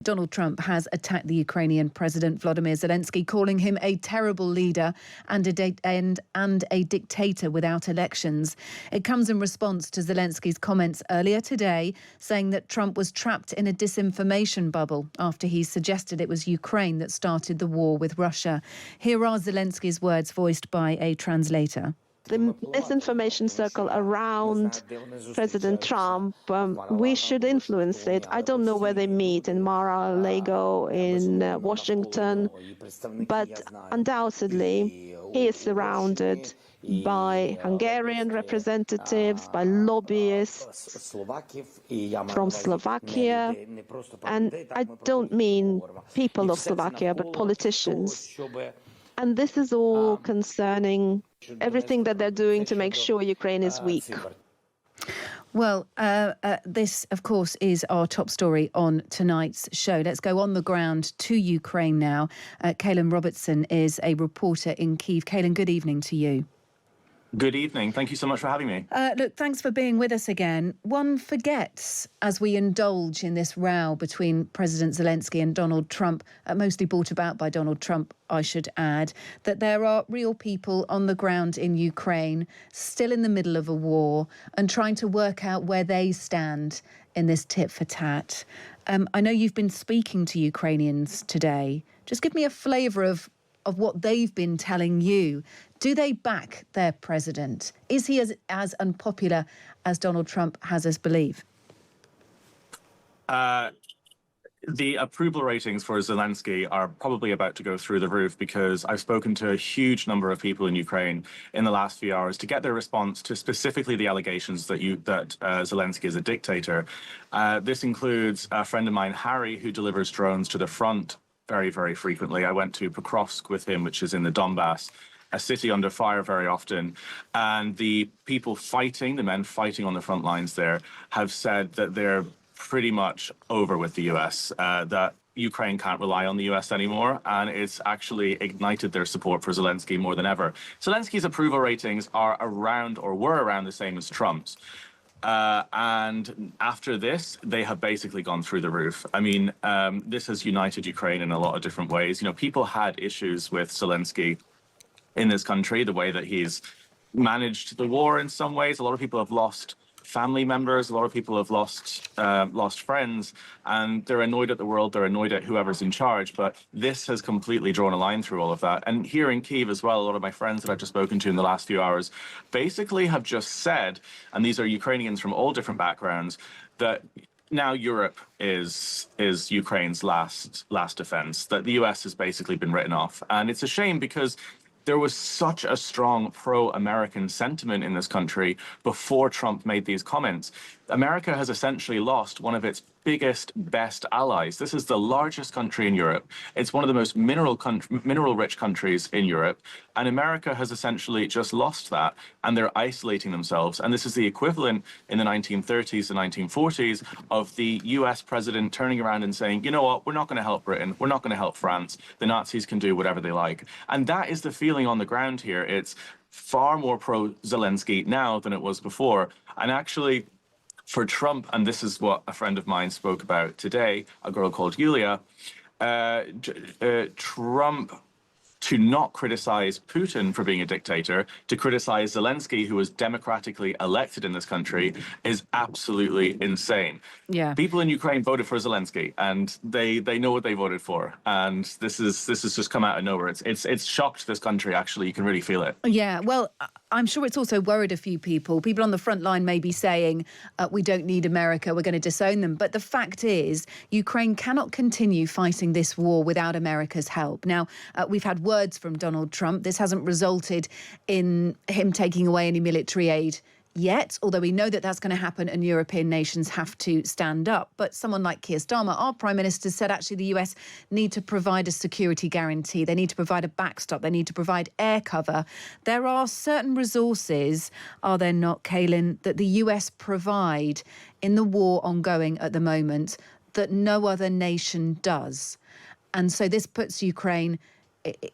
Donald Trump has attacked the Ukrainian President Volodymyr Zelensky, calling him a terrible leader and a dictator without elections. It comes in response to Zelensky's comments earlier today, saying that Trump was trapped in a disinformation bubble after he suggested it was Ukraine that started the war with Russia. Here are Zelensky's words voiced by a translator. The misinformation circle around President Trump, we should influence it. I don't know where they meet, in Mar-a-Lago, in Washington, but undoubtedly he is surrounded by Hungarian representatives, by lobbyists from Slovakia, and I don't mean people of Slovakia, but politicians. And this is all concerning everything that they're doing to make sure Ukraine is weak. Well, this, of course, is our top story on tonight's show. Let's go on the ground to Ukraine now. Caolan Robertson is a reporter in Kyiv. Caolan, good evening to you. Good evening. Thank you so much for having me. Look, thanks for being with us again. One forgets, as we indulge in this row between President Zelensky and Donald Trump, mostly brought about by Donald Trump, I should add, that there are real people on the ground in Ukraine, still in the middle of a war, and trying to work out where they stand in this tit for tat. I know you've been speaking to Ukrainians today. Just give me a flavour of what they've been telling you. Do they back their president? Is he as unpopular as Donald Trump has us believe? The approval ratings for Zelensky are probably about to go through the roof, because I've spoken to a huge number of people in Ukraine in the last few hours to get their response to specifically the allegations that Zelensky is a dictator. This includes a friend of mine, Harry, who delivers drones to the front very, very frequently. I went to Pokrovsk with him, which is in the Donbass, a city under fire very often. And the people fighting, the men fighting on the front lines there, have said that they're pretty much over with the US, that Ukraine can't rely on the US anymore, and it's actually ignited their support for Zelensky more than ever. Zelensky's approval ratings are around, or were around, the same as Trump's. And after this, they have basically gone through the roof. I mean, this has united Ukraine in a lot of different ways. You know, people had issues with Zelensky in this country, the way that he's managed the war in some ways. A lot of people have lost family members, a lot of people have lost friends, and they're annoyed at the world, they're annoyed at whoever's in charge. But this has completely drawn a line through all of that. And here in Kyiv as well, a lot of my friends that I've just spoken to in the last few hours basically have just said, and these are Ukrainians from all different backgrounds, that now Europe is Ukraine's last defense, that the US has basically been written off. And it's a shame, because there was such a strong pro-American sentiment in this country before Trump made these comments. America has essentially lost one of its biggest, best allies. This is the largest country in Europe. It's one of the most mineral-rich countries in Europe. And America has essentially just lost that, and they're isolating themselves. And this is the equivalent in the 1930s and 1940s of the US president turning around and saying, you know what, we're not going to help Britain, we're not going to help France, the Nazis can do whatever they like. And that is the feeling on the ground here. It's far more pro-Zelensky now than it was before. And actually, for Trump, and this is what a friend of mine spoke about today, a girl called Yulia, Trump, to not criticize Putin for being a dictator, to criticize Zelensky, who was democratically elected in this country, is absolutely insane. Yeah. People in Ukraine voted for Zelensky, and they know what they voted for. And this has just come out of nowhere. It's shocked this country, actually. You can really feel it. Yeah, well, I'm sure it's also worried a few people. People on the front line may be saying, we don't need America, we're going to disown them. But the fact is, Ukraine cannot continue fighting this war without America's help. Now, we've had words from Donald Trump. This hasn't resulted in him taking away any military aid yet, although we know that that's going to happen and European nations have to stand up. But someone like Keir Starmer, our Prime Minister, said actually the US need to provide a security guarantee. They need to provide a backstop. They need to provide air cover. There are certain resources, are there not, Caolan, that the US provide in the war ongoing at the moment that no other nation does. And so this puts Ukraine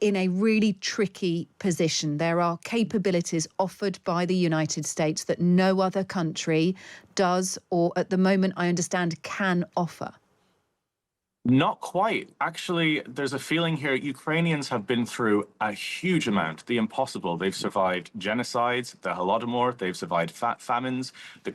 in a really tricky position. There are capabilities offered by the United States that no other country does, or at the moment, I understand, can offer. Not quite. Actually, there's a feeling here Ukrainians have been through a huge amount, the impossible. They've survived genocides, the Holodomor, they've survived famines, the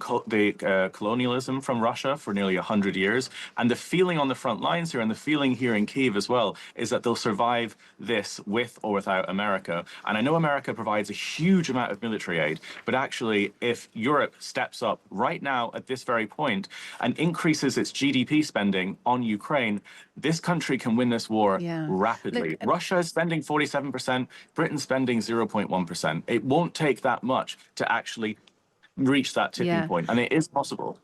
colonialism from Russia for nearly 100 years. And the feeling on the front lines here, and the feeling here in Kyiv as well, is that they'll survive this with or without America. And I know America provides a huge amount of military aid, but actually, if Europe steps up right now at this very point and increases its GDP spending on Ukraine, this country can win this war rapidly. Look, Russia is spending 47%, Britain's spending 0.1%. It won't take that much to actually reach that tipping point, and it is possible.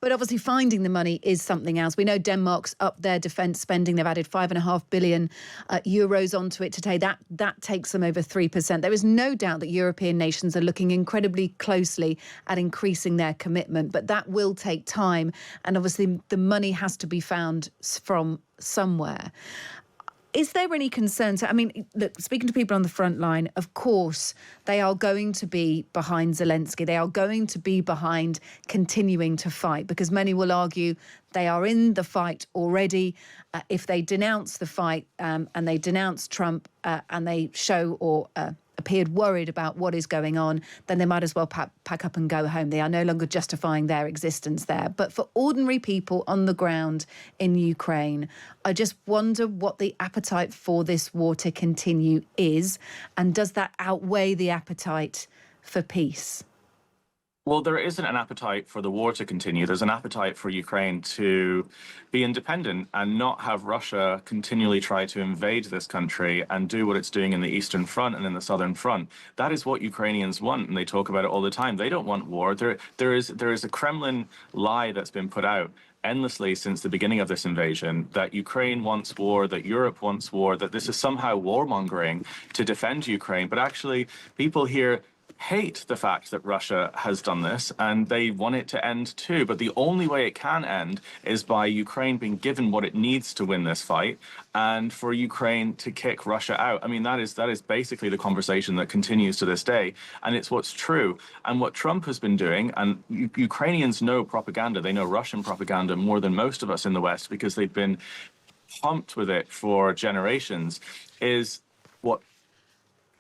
But obviously finding the money is something else. We know Denmark's upped their defence spending. They've added 5.5 billion euros onto it today. That takes them over 3%. There is no doubt that European nations are looking incredibly closely at increasing their commitment, but that will take time. And obviously the money has to be found from somewhere. Is there any concern? So, I mean, look, speaking to people on the front line, of course, they are going to be behind Zelensky. They are going to be behind continuing to fight, because many will argue they are in the fight already. If they denounce the fight and they denounce Trump and they show or appeared worried about what is going on, then they might as well pack up and go home. They are no longer justifying their existence there. But for ordinary people on the ground in Ukraine, I just wonder what the appetite for this war to continue is, and does that outweigh the appetite for peace? Well, there isn't an appetite for the war to continue. There's an appetite for Ukraine to be independent and not have Russia continually try to invade this country and do what it's doing in the Eastern Front and in the Southern Front. That is what Ukrainians want, and they talk about it all the time. They don't want war. There is a Kremlin lie that's been put out endlessly since the beginning of this invasion, that Ukraine wants war, that Europe wants war, that this is somehow warmongering to defend Ukraine. But actually, people here hate the fact that Russia has done this, and they want it to end too. But the only way it can end is by Ukraine being given what it needs to win this fight, and for Ukraine to kick Russia out. I mean, that is basically the conversation that continues to this day, and it's what's true. And what Trump has been doing, and Ukrainians know propaganda, they know Russian propaganda more than most of us in the West, because they've been pumped with it for generations, is what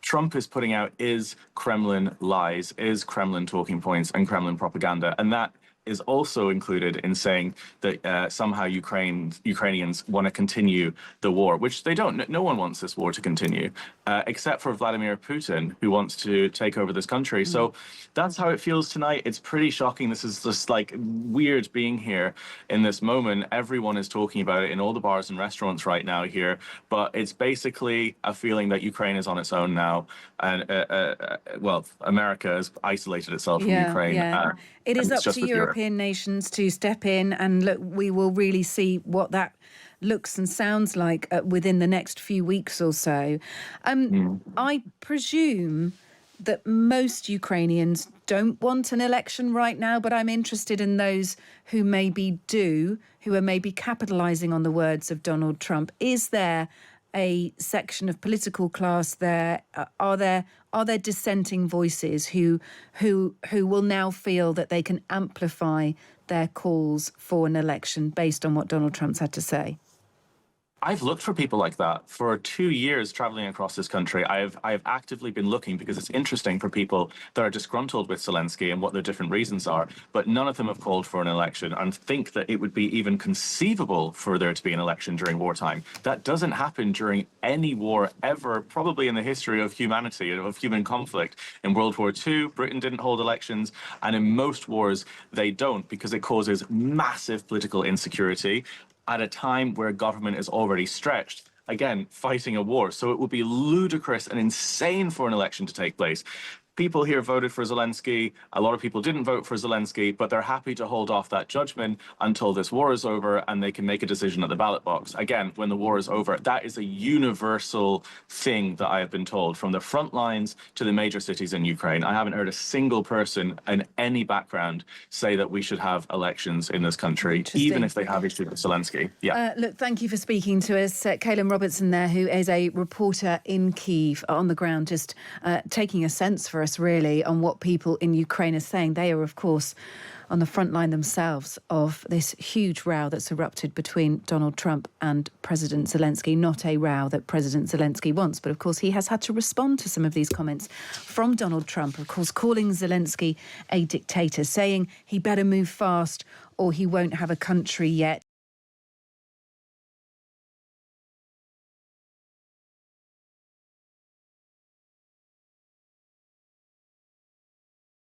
Trump is putting out is Kremlin lies, is Kremlin talking points and Kremlin propaganda. And that is also included in saying that somehow Ukrainians want to continue the war, which they don't. No one wants this war to continue, except for Vladimir Putin, who wants to take over this country. So that's how it feels tonight. It's pretty shocking. This is just like weird being here in this moment. Everyone is talking about it in all the bars and restaurants right now here, but it's basically a feeling that Ukraine is on its own now. And, well, America has isolated itself from Ukraine. Yeah. It is up to European nations to step in, and look, we will really see what that looks and sounds like within the next few weeks or so. I presume that most Ukrainians don't want an election right now, but I'm interested in those who maybe do, who are maybe capitalising on the words of Donald Trump. Is there a section of political class there? Are there dissenting voices who will now feel that they can amplify their calls for an election based on what Donald Trump's had to say? I've looked for people like that for 2 years traveling across this country. I've actively been looking because it's interesting for people that are disgruntled with Zelensky and what their different reasons are, but none of them have called for an election and think that it would be even conceivable for there to be an election during wartime. That doesn't happen during any war ever, probably in the history of humanity, of human conflict. In World War II, Britain didn't hold elections, and in most wars, they don't, because it causes massive political insecurity at a time where government is already stretched, again, fighting a war. So it would be ludicrous and insane for an election to take place. People here voted for Zelensky. A lot of people didn't vote for Zelensky, but they're happy to hold off that judgment until this war is over and they can make a decision at the ballot box. Again, when the war is over, that is a universal thing that I have been told, from the front lines to the major cities in Ukraine. I haven't heard a single person in any background say that we should have elections in this country, even if they have issues with Zelensky. Look, thank you for speaking to us. Caolan Robertson there, who is a reporter in Kyiv on the ground, just taking a sense for us really on what people in Ukraine are saying. They are, of course, on the front line themselves of this huge row that's erupted between Donald Trump and President Zelensky. Not a row that President Zelensky wants, but of course he has had to respond to some of these comments from Donald Trump, of course calling Zelensky a dictator, saying he better move fast or he won't have a country yet.